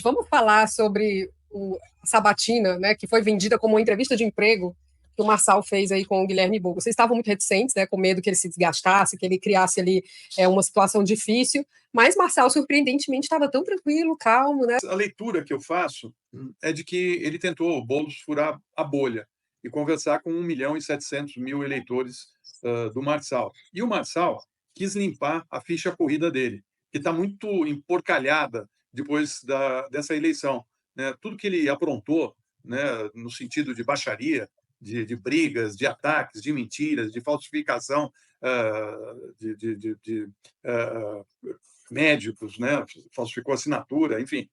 Vamos falar sobre a sabatina, né, que foi vendida como uma entrevista de emprego que o Marçal fez aí com o Guilherme Boulos. Vocês estavam muito reticentes, né, com medo que ele se desgastasse, que ele criasse ali uma situação difícil, mas Marçal, surpreendentemente, estava tão tranquilo, calmo, né? A leitura que eu faço é de que ele tentou, o Boulos, furar a bolha e conversar com 1.700.000 eleitores do Marçal. E o Marçal quis limpar a ficha corrida dele, que está muito emporcalhada depois dessa eleição, né? Tudo que ele aprontou, né, no sentido de baixaria, de brigas, de ataques, de mentiras, de falsificação de médicos, né? Falsificou assinatura, enfim.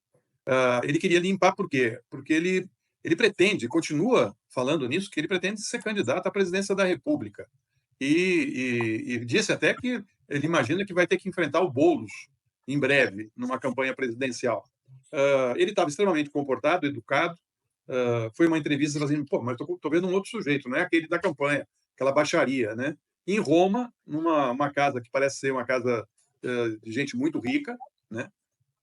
Ele queria limpar por quê? Porque ele pretende, continua falando nisso, que ele pretende ser candidato à presidência da República. E disse até que ele imagina que vai ter que enfrentar o Boulos em breve, numa campanha presidencial. Ele estava extremamente comportado, educado. Foi uma entrevista fazendo, pô, mas estou vendo um outro sujeito, não é aquele da campanha, aquela baixaria, né? Em Roma, numa casa que parece ser uma casa de gente muito rica, né?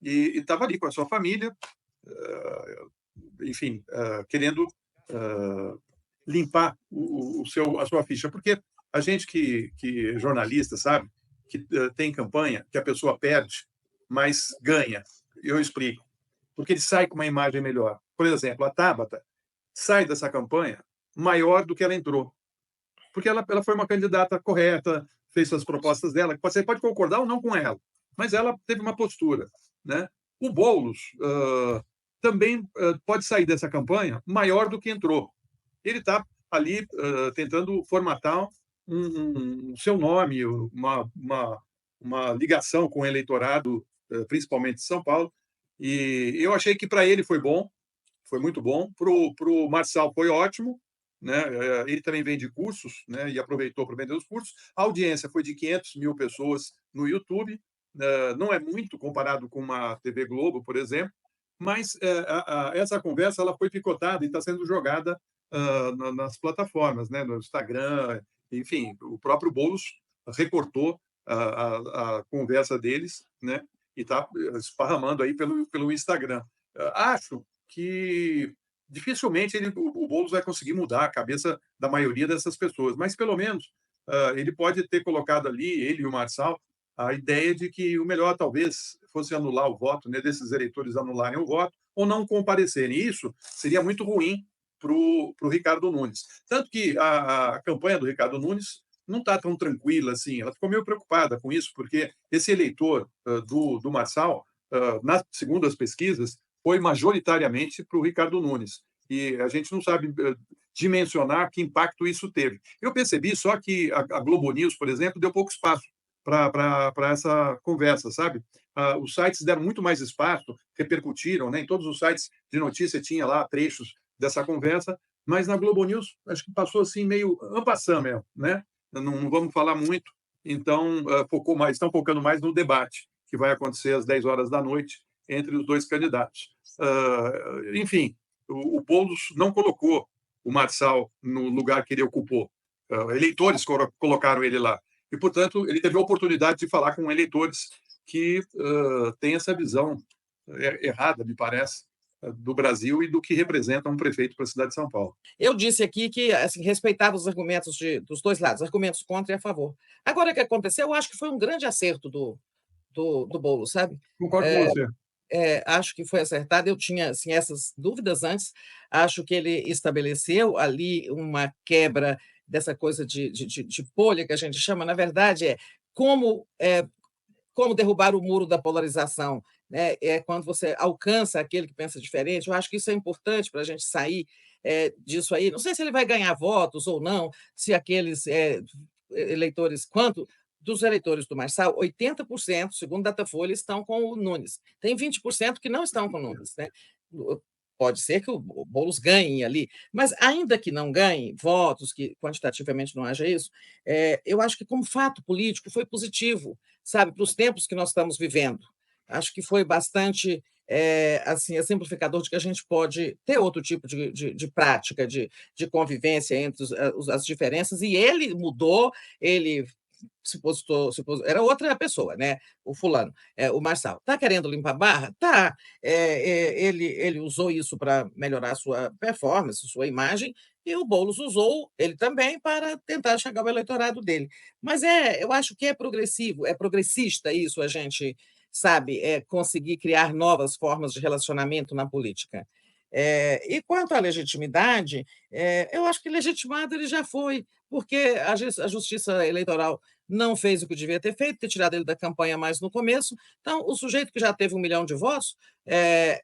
E estava ali com a sua família, enfim, querendo limpar a sua ficha, porque a gente que é jornalista sabe que tem campanha que a pessoa perde, mas ganha. Eu explico. Porque ele sai com uma imagem melhor. Por exemplo, a Tabata sai dessa campanha maior do que ela entrou, porque ela foi uma candidata correta, fez suas propostas dela. Você pode concordar ou não com ela, mas ela teve uma postura, né? O Boulos também pode sair dessa campanha maior do que entrou. Ele está ali tentando formatar seu nome, uma ligação com o eleitorado, principalmente de São Paulo. E eu achei que para ele foi bom, foi muito bom. Para o Marçal foi ótimo, né? Ele também vende cursos, né? E aproveitou para vender os cursos. A audiência foi de 500.000 pessoas no YouTube. Não é muito comparado com uma TV Globo, por exemplo, mas essa conversa ela foi picotada e está sendo jogada nas plataformas, né? No Instagram, enfim, o próprio Boulos recortou a conversa deles, né? E está esparramando aí pelo Instagram. Acho que dificilmente o Boulos vai conseguir mudar a cabeça da maioria dessas pessoas, mas pelo menos ele pode ter colocado ali, ele e o Marçal, a ideia de que o melhor talvez fosse anular o voto, né, desses eleitores anularem o voto ou não comparecerem. Isso seria muito ruim para o Ricardo Nunes. Tanto que a campanha do Ricardo Nunes não está tão tranquila assim. Ela ficou meio preocupada com isso, porque esse eleitor do Marçal, segundo as pesquisas, foi majoritariamente para o Ricardo Nunes. E a gente não sabe dimensionar que impacto isso teve. Eu percebi só que a Globo News, por exemplo, deu pouco espaço para essa conversa, sabe? Os sites deram muito mais espaço, repercutiram, né? Em todos os sites de notícia tinha lá trechos dessa conversa, mas na Globo News acho que passou assim meio en passant mesmo, né? Não vamos falar muito, então estão focando mais no debate que vai acontecer às 10 horas da noite entre os dois candidatos. Enfim, o Boulos não colocou o Marçal no lugar que ele ocupou. Eleitores colocaram ele lá. E, portanto, ele teve a oportunidade de falar com eleitores que têm essa visão errada, me parece, do Brasil e do que representa um prefeito para a cidade de São Paulo. Eu disse aqui que assim, respeitava os argumentos dos dois lados, argumentos contra e a favor. Agora, o que aconteceu, eu acho que foi um grande acerto do Boulos, sabe? Concordo com você. Acho que foi acertado. Eu tinha assim, essas dúvidas antes. Acho que ele estabeleceu ali uma quebra dessa coisa de bolha que a gente chama. Na verdade, como, como derrubar o muro da polarização. Né? É quando você alcança aquele que pensa diferente. Eu acho que isso é importante para a gente sair disso aí. Não sei se ele vai ganhar votos ou não, se aqueles eleitores, quanto dos eleitores do Marçal, 80%, segundo Datafolha, estão com o Nunes. Tem 20% que não estão com o Nunes. Né? Pode ser que o Boulos ganhe ali, mas ainda que não ganhe votos, que quantitativamente não haja isso, eu acho que como fato político foi positivo, sabe, para os tempos que nós estamos vivendo. Acho que foi bastante assim, exemplificador de que a gente pode ter outro tipo de prática, de convivência entre as diferenças, e ele mudou, ele era outra pessoa, né? O fulano, o Marçal. Está querendo limpar a barra? Tá. Ele usou isso para melhorar a sua performance, sua imagem, e o Boulos usou ele também para tentar chegar ao eleitorado dele. Mas eu acho que é progressivo, é progressista isso, a gente sabe, conseguir criar novas formas de relacionamento na política. E quanto à legitimidade, eu acho que legitimado ele já foi, porque a Justiça Eleitoral não fez o que devia ter feito, ter tirado ele da campanha mais no começo. Então, o sujeito que já teve 1 milhão de votos,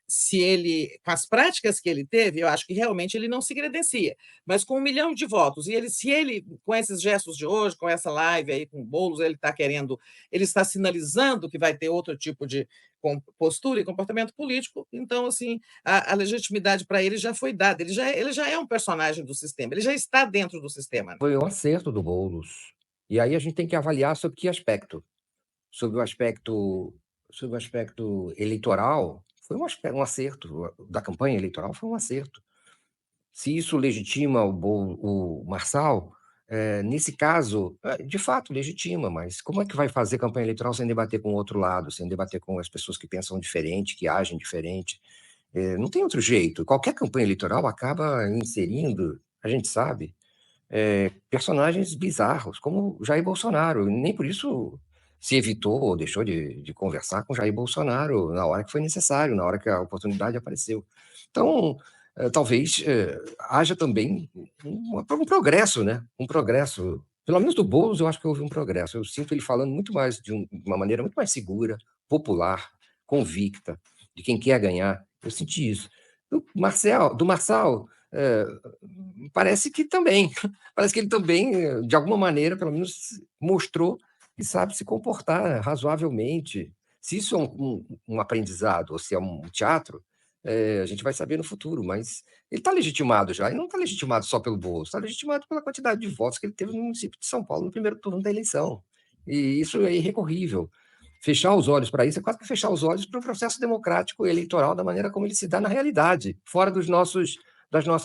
se ele, com as práticas que ele teve, eu acho que realmente ele não se credencia. Mas com 1 milhão de votos, e se ele, com esses gestos de hoje, com essa live aí com o Boulos, ele está sinalizando que vai ter outro tipo de postura e comportamento político, então, assim, a legitimidade para ele já foi dada, ele já é um personagem do sistema, ele já está dentro do sistema. Foi um acerto do Boulos. E aí a gente tem que avaliar sobre que aspecto? Sobre o aspecto eleitoral, foi um acerto. Da campanha eleitoral, foi um acerto. Se isso legitima o Marçal, nesse caso, de fato, legitima, mas como é que vai fazer campanha eleitoral sem debater com o outro lado, sem debater com as pessoas que pensam diferente, que agem diferente? Não tem outro jeito. Qualquer campanha eleitoral acaba inserindo, a gente sabe, personagens bizarros, como Jair Bolsonaro. Nem por isso se evitou ou deixou de conversar com Jair Bolsonaro na hora que foi necessário, na hora que a oportunidade apareceu. Então, talvez haja também um progresso, né? Um progresso. Pelo menos do Boulos, eu acho que houve um progresso. Eu sinto ele falando muito mais de uma maneira muito mais segura, popular, convicta, de quem quer ganhar. Eu senti isso. Do Marçal, parece que ele também, de alguma maneira, pelo menos mostrou que sabe se comportar razoavelmente. Se isso é um aprendizado ou se é um teatro, a gente vai saber no futuro, mas ele está legitimado já, e não está legitimado só pelo Boulos, está legitimado pela quantidade de votos que ele teve no município de São Paulo no primeiro turno da eleição. E isso é irrecorrível. Fechar os olhos para isso é quase que fechar os olhos para o processo democrático eleitoral da maneira como ele se dá na realidade, fora das nossas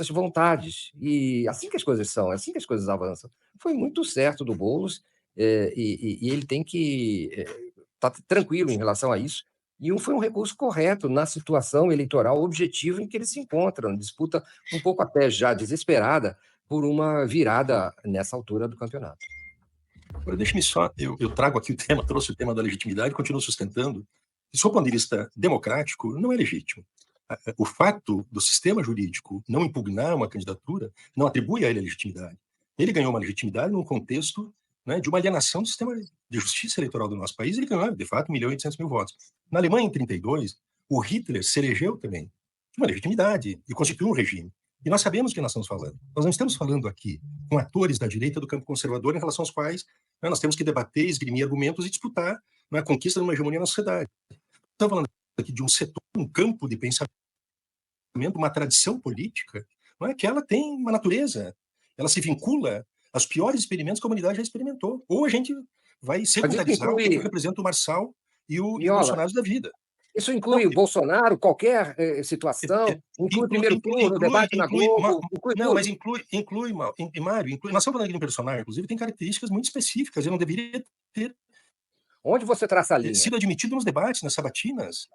vontades. E assim que as coisas são, assim que as coisas avançam. Foi muito certo do Boulos, e ele tem que estar tranquilo em relação a isso. E foi um recurso correto na situação eleitoral objetiva em que eles se encontram, disputa um pouco até já desesperada por uma virada nessa altura do campeonato. Agora, deixe-me só, eu trago aqui trouxe o tema da legitimidade, continuo sustentando, que, do ponto de vista democrático, não é legítimo. O fato do sistema jurídico não impugnar uma candidatura não atribui a ele a legitimidade. Ele ganhou uma legitimidade num contexto, né, de uma alienação do sistema de justiça eleitoral do nosso país. Ele ganhou, de fato, 1.800.000 votos. Na Alemanha, em 1932, o Hitler se elegeu também de uma legitimidade e constituiu um regime. E nós sabemos o que nós estamos falando. Nós não estamos falando aqui com atores da direita do campo conservador em relação aos quais, né, nós temos que debater, esgrimir argumentos e disputar, né, a conquista de uma hegemonia na sociedade. Estamos falando aqui de um setor, um campo de pensamento, uma tradição política, não é, que ela tem uma natureza, ela se vincula aos piores experimentos que a humanidade já experimentou. Ou a gente vai secundarizar o que representa o Marçal e o Bolsonaro da vida. Isso inclui o Bolsonaro, qualquer situação? Inclui o primeiro turno, o debate na Globo? Não, mas inclui, Mário, nós estamos falando aqui de um personagem, inclusive, tem características muito específicas, ele não deveria ter Onde você traça a linha? sido admitido nos debates, nas sabatinas.